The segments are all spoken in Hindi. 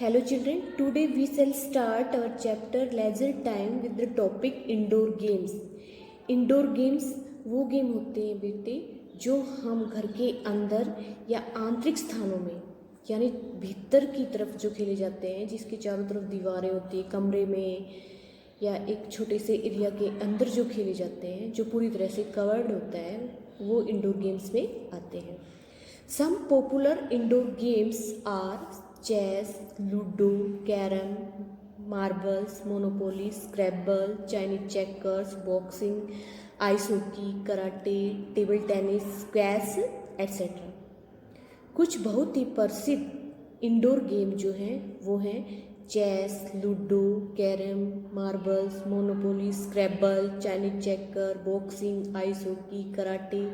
Hello children, today we shall start our chapter leisure time with the topic indoor games. Indoor games वो गेम होते हैं बेटे जो हम घर के अंदर या आंतरिक स्थानों में यानी भीतर की तरफ जो खेले जाते हैं, जिसके चारों तरफ दीवारें होती हैं, कमरे में या एक छोटे से एरिया के अंदर जो खेले जाते हैं, जो पूरी तरह से कवर्ड होता है, वो इंडोर गेम्स में आते हैं. Some popular indoor games are chess, ludo, carom, marbles, monopoly, scrabble, Chinese checkers, boxing, ice hockey, karate, table tennis, squash, etc. कुछ बहुत ही प्रसिद्ध इंडोर गेम जो हैं वो हैं chess, ludo, carrom, marbles, Monopoly, Scrabble, Chinese checker, boxing, ice hockey, karate,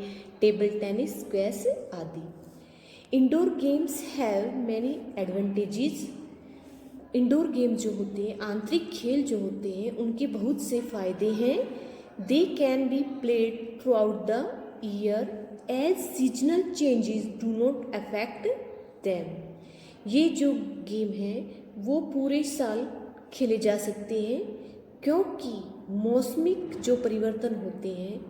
table tennis, squash आदि. Indoor games have many advantages. Indoor game जो होते हैं, आंतरिक खेल जो होते हैं, उनके बहुत से फ़ायदे हैं. They can be played throughout the year as seasonal changes do not affect them. ये जो गेम हैं वो पूरे साल खेले जा सकते हैं क्योंकि मौसमिक जो परिवर्तन होते हैं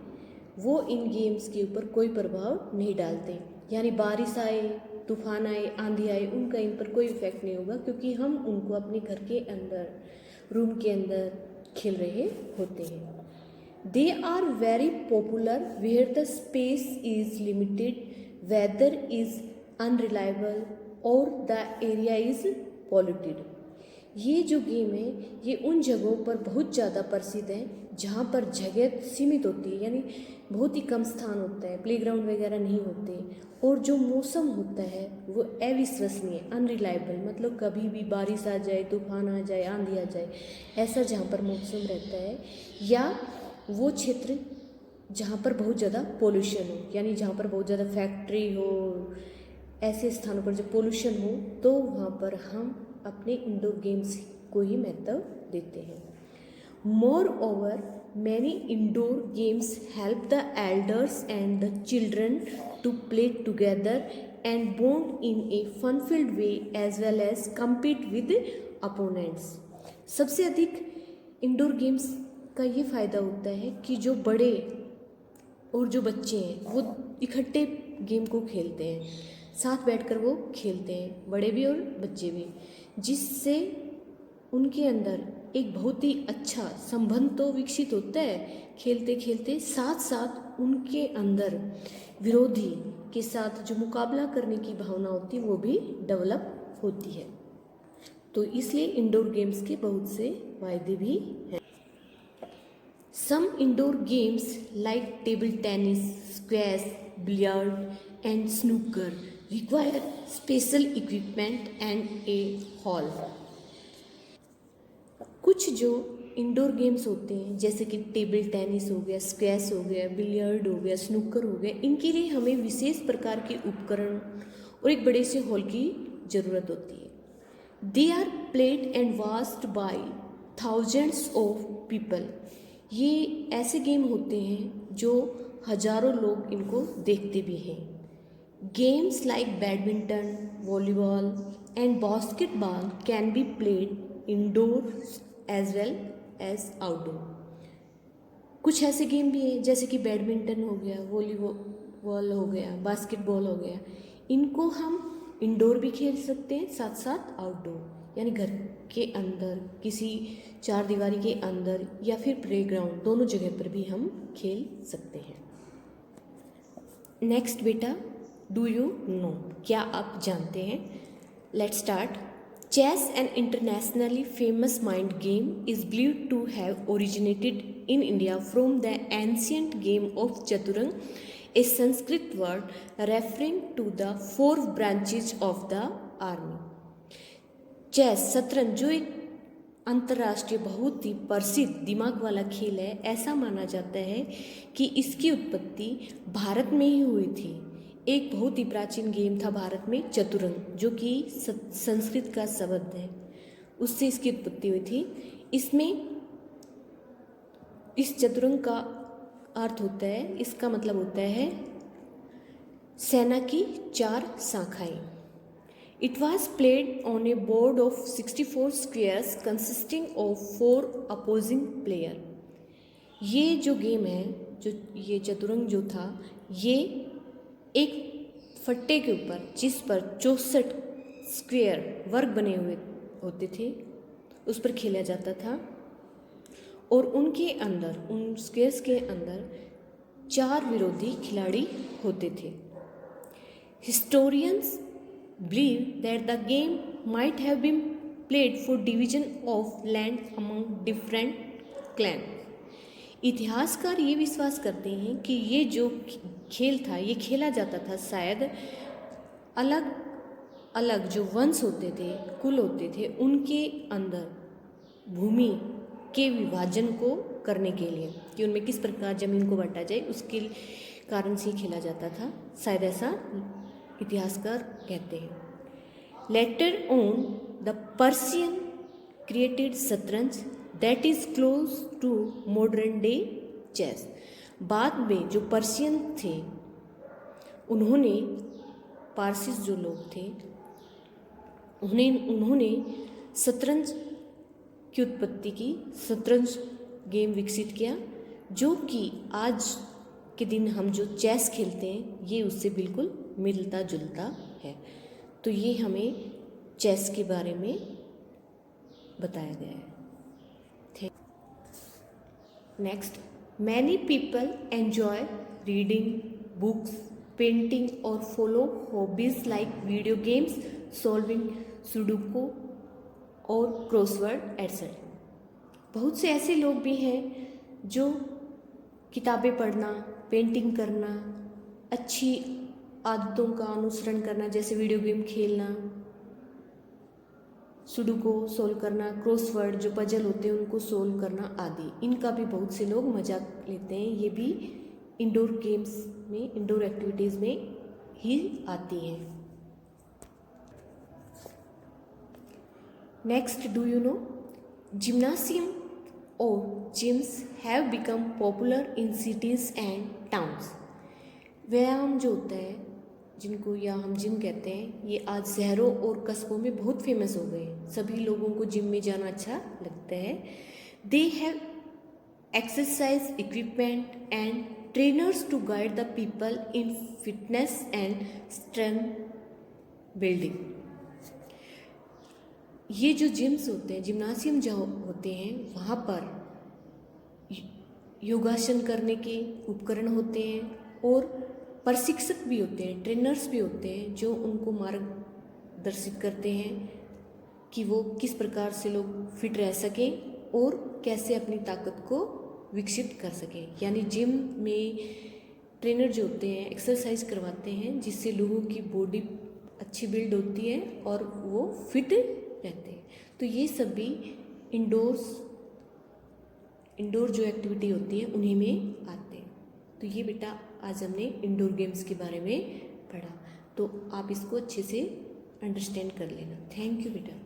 वो इन गेम्स के ऊपर कोई प्रभाव नहीं डालते. यानी बारिश आए, तूफान आए, आंधी आए, उनका इन पर कोई इफेक्ट नहीं होगा क्योंकि हम उनको अपने घर के अंदर, रूम के अंदर खेल रहे होते हैं. They are very popular where the space is limited, weather is unreliable और द एरिया इज पॉल्यूटेड. ये जो गेम है ये उन जगहों पर बहुत ज़्यादा प्रसिद्ध है जहाँ पर जगह सीमित होती है, यानी बहुत ही कम स्थान होता है, प्लेग्राउंड वगैरह नहीं होते, और जो मौसम होता है वो अविश्वसनीय, अनरिलायबल, मतलब कभी भी बारिश आ जाए, तूफान आ जाए, आंधी आ जाए, ऐसा जहाँ पर मौसम रहता है. या वो क्षेत्र जहाँ पर बहुत ज़्यादा पोल्यूशन हो, यानी जहाँ पर बहुत ज़्यादा फैक्ट्री हो, ऐसे स्थानों पर जब पोल्यूशन हो तो वहाँ पर हम अपने इंडोर गेम्स को ही महत्व देते हैं. Moreover many indoor games help the elders and the children to play together and bond in a fun field way as well as compete with opponents. सबसे अधिक इंडोर गेम्स का ये फ़ायदा होता है कि जो बड़े और जो बच्चे हैं वो इकट्ठे गेम को खेलते हैं, साथ बैठकर वो खेलते हैं, बड़े भी और बच्चे भी, जिससे उनके अंदर एक बहुत ही अच्छा संबंध तो विकसित होता है खेलते खेलते, साथ साथ उनके अंदर विरोधी के साथ जो मुकाबला करने की भावना होती है वो भी डेवलप होती है. तो इसलिए इंडोर गेम्स के बहुत से फायदे भी हैं. Some indoor games like table tennis, squash, billiard and snooker require special equipment and a hall. कुछ जो इंडोर गेम्स होते हैं जैसे कि टेबल टेनिस हो गया, स्क्वैश हो गया, बिलियर्ड हो गया, स्नूकर हो गया, इनके लिए हमें विशेष प्रकार के उपकरण और एक बड़े से हॉल की ज़रूरत होती है. They are played and watched by thousands of people. ये ऐसे गेम होते हैं जो हजारों लोग इनको देखते भी हैं. Games like badminton, volleyball and basketball can be played indoor as well as outdoor. कुछ ऐसे गेम भी हैं जैसे कि बैडमिंटन हो गया, वॉलीबॉल हो गया, बास्केटबॉल हो गया, इनको हम इंडोर भी खेल सकते हैं, साथ साथ आउटडोर, यानी घर के अंदर, किसी चार दीवारी के अंदर या फिर प्लेग्राउंड, दोनों जगह पर भी हम खेल सकते हैं. नेक्स्ट बेटा, डू यू नो, क्या आप जानते हैं? Let's start. Chess, an internationally famous mind game, is believed to have originated in India from the ancient game of chaturanga, a Sanskrit word referring to the 4 branches of the army. Chess, शतरंज, जो एक अंतर्राष्ट्रीय बहुत ही प्रसिद्ध दिमाग वाला खेल है, ऐसा माना जाता है कि इसकी उत्पत्ति भारत में ही हुई थी. एक बहुत ही प्राचीन गेम था भारत में चतुरंग, जो कि संस्कृत का शब्द है, उससे इसकी उत्पत्ति हुई थी. इसमें इस चतुरंग का अर्थ होता है, इसका मतलब होता है सेना की 4 शाखाएं. It was played on a board of 64 squares consisting of 4 opposing player. ये जो गेम है, जो ये चतुरंग जो था, ये एक फट्टे के ऊपर जिस पर 64 स्क्वायर वर्ग बने हुए होते थे उस पर खेला जाता था और उनके अंदर, उन स्क्वायर्स के अंदर 4 विरोधी खिलाड़ी होते थे. Historians believe that the game might have been played for division of land among different clans. इतिहासकार ये विश्वास करते हैं कि ये जो खेल था ये खेला जाता था शायद अलग अलग जो वंश होते थे, कुल होते थे, उनके अंदर भूमि के विभाजन को करने के लिए कि उनमें किस प्रकार ज़मीन को बांटा जाए, उसके कारण से खेला जाता था, शायद ऐसा इतिहासकार कहते हैं. Later on the Persian created शतरंज that is close to modern day chess. बाद में जो पर्शियन थे उन्होंने, पारसिस जो लोग थे उन्होंने शतरंज की उत्पत्ति की, शतरंज गेम विकसित किया जो कि आज के दिन हम जो चेस खेलते हैं ये उससे बिल्कुल मिलता जुलता है. तो ये हमें चेस के बारे में बताया गया है. Next, many people enjoy reading books, painting और follow hobbies like video games, solving sudoku और क्रॉसवर्ड एटसेट्रा. बहुत से ऐसे लोग भी हैं जो किताबें पढ़ना, पेंटिंग करना, अच्छी आदतों का अनुसरण करना जैसे वीडियो गेम खेलना, सुडोकू सोल्व करना, क्रॉसवर्ड जो पजल होते हैं उनको सोल्व करना आदि, इनका भी बहुत से लोग मजा लेते हैं. ये भी इंडोर गेम्स में, इंडोर एक्टिविटीज़ में ही आती हैं. Next, do you know gymnasium और gyms have become popular in cities and towns. व्यायाम जो होता है जिनको या हम जिम कहते हैं, ये आज शहरों और कस्बों में बहुत फेमस हो गए हैं. सभी लोगों को जिम में जाना अच्छा लगता है. They have exercise equipment and trainers to guide the people in fitness and strength building. ये जो जिम्स होते हैं, जिम्नासियम जो होते हैं, वहाँ पर योगासन करने के उपकरण होते हैं और प्रशिक्षक भी होते हैं, ट्रेनर्स भी होते हैं जो उनको मार्गदर्शित करते हैं कि वो किस प्रकार से लोग फिट रह सकें और कैसे अपनी ताकत को विकसित कर सकें. यानी जिम में ट्रेनर जो होते हैं एक्सरसाइज करवाते हैं जिससे लोगों की बॉडी अच्छी बिल्ड होती है और वो फिट रहते हैं. तो ये सभी इंडोर जो एक्टिविटी होती है उन्हीं में आते हैं. तो ये बेटा आज हमने इंडोर गेम्स के बारे में पढ़ा, तो आप इसको अच्छे से अंडरस्टैंड कर लेना. थैंक यू बेटा.